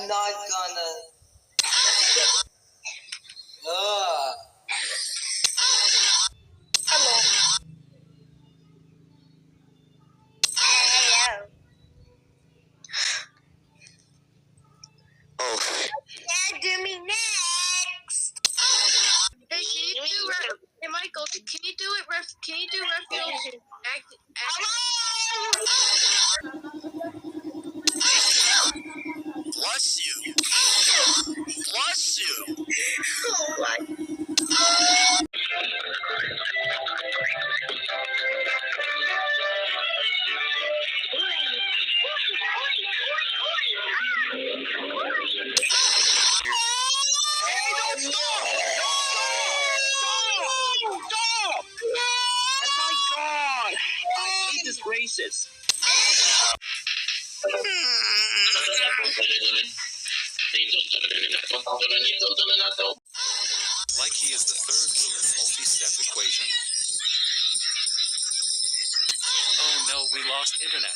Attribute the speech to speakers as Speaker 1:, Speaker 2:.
Speaker 1: I'm not gonna. Ugh.
Speaker 2: Hello.
Speaker 3: Oh.
Speaker 2: Yeah, do me next.
Speaker 4: Hey, can you do Hey, Michael, can you do it? Can you do Raphael's
Speaker 3: Bless you. Bless you.
Speaker 2: Oh my.
Speaker 3: Hey, don't stop! Stop! Oh my God! I hate this racist. Like he is the third in the multi-step equation. Oh no, we lost internet.